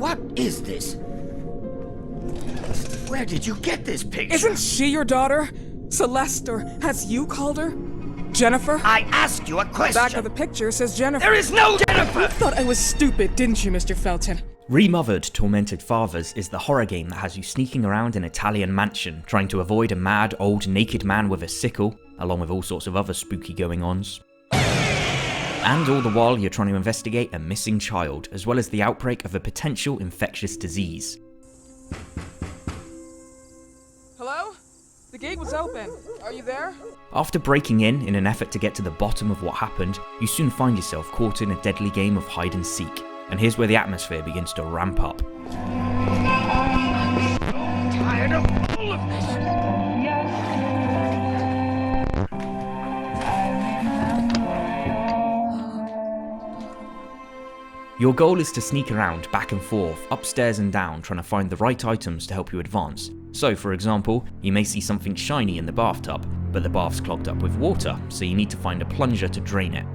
What is this? Where did you get this picture? Isn't she your daughter? Celeste, or as you called her? Jennifer? I asked you a question! Back of the picture says Jennifer. There is no Jennifer! You thought I was stupid, didn't you, Mr. Felton? Remothered Tormented Fathers is the horror game that has you sneaking around an Italian mansion, trying to avoid a mad, old, naked man with a sickle, along with all sorts of other spooky going-ons. And all the while you're trying to investigate a missing child, as well as the outbreak of a potential infectious disease. Hello? The gate was open. Are you there? After breaking in an effort to get to the bottom of what happened, you soon find yourself caught in a deadly game of hide and seek. And here's where the atmosphere begins to ramp up. I'm so tired of all of this! Your goal is to sneak around back and forth, upstairs and down, trying to find the right items to help you advance. So, for example, you may see something shiny in the bathtub, but the bath's clogged up with water, so you need to find a plunger to drain it.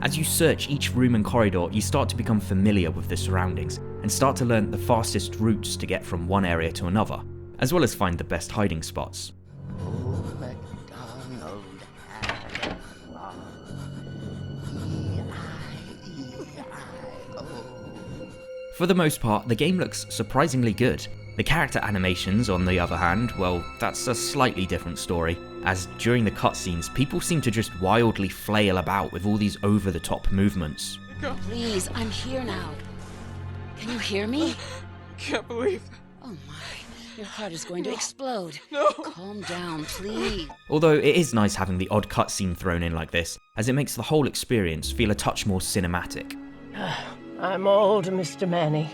As you search each room and corridor, you start to become familiar with the surroundings, and start to learn the fastest routes to get from one area to another, as well as find the best hiding spots. For the most part, the game looks surprisingly good. The character animations, on the other hand, well, that's a slightly different story, as during the cutscenes, people seem to just wildly flail about with all these over-the-top movements. Please, I'm here now. Can you hear me? Can't believe. Oh my, your heart is going to explode. No. Calm down, please. Although it is nice having the odd cutscene thrown in like this, as it makes the whole experience feel a touch more cinematic. I'm old, Mr. Manny.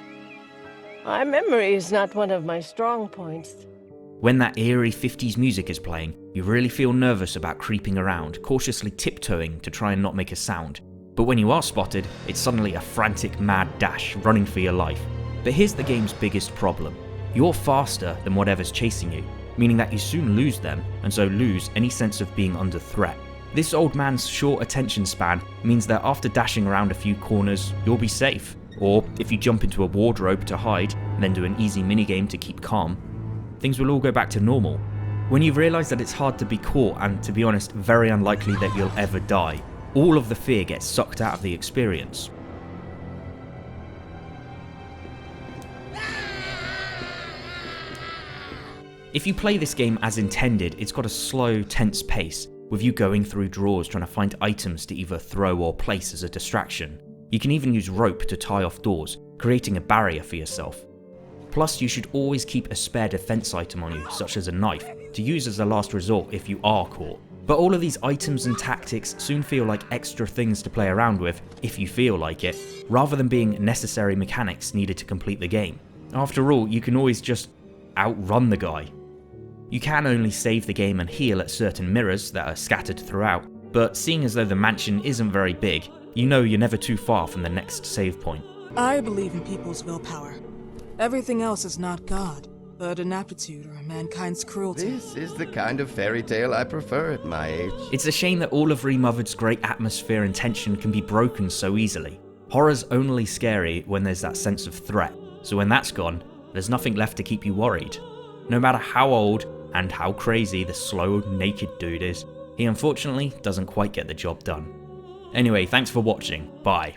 My memory is not one of my strong points. When that eerie 50s music is playing, you really feel nervous about creeping around, cautiously tiptoeing to try and not make a sound. But when you are spotted, it's suddenly a frantic mad dash, running for your life. But here's the game's biggest problem. You're faster than whatever's chasing you, meaning that you soon lose them, and so lose any sense of being under threat. This old man's short attention span means that after dashing around a few corners, you'll be safe. Or if you jump into a wardrobe to hide, and then do an easy minigame to keep calm, things will all go back to normal. When you realise that it's hard to be caught, and to be honest, very unlikely that you'll ever die, all of the fear gets sucked out of the experience. If you play this game as intended, it's got a slow, tense pace, with you going through drawers trying to find items to either throw or place as a distraction. You can even use rope to tie off doors, creating a barrier for yourself. Plus, you should always keep a spare defense item on you, such as a knife, to use as a last resort if you are caught. But all of these items and tactics soon feel like extra things to play around with, if you feel like it, rather than being necessary mechanics needed to complete the game. After all, you can always just outrun the guy. You can only save the game and heal at certain mirrors that are scattered throughout, but seeing as though the mansion isn't very big, you know you're never too far from the next save point. I believe in people's willpower. Everything else is not God, but an aptitude or mankind's cruelty. This is the kind of fairy tale I prefer at my age. It's a shame that all of Remothered's great atmosphere and tension can be broken so easily. Horror's only scary when there's that sense of threat, so when that's gone, there's nothing left to keep you worried. No matter how old and how crazy the slow, naked dude is, he unfortunately doesn't quite get the job done. Anyway, thanks for watching, bye.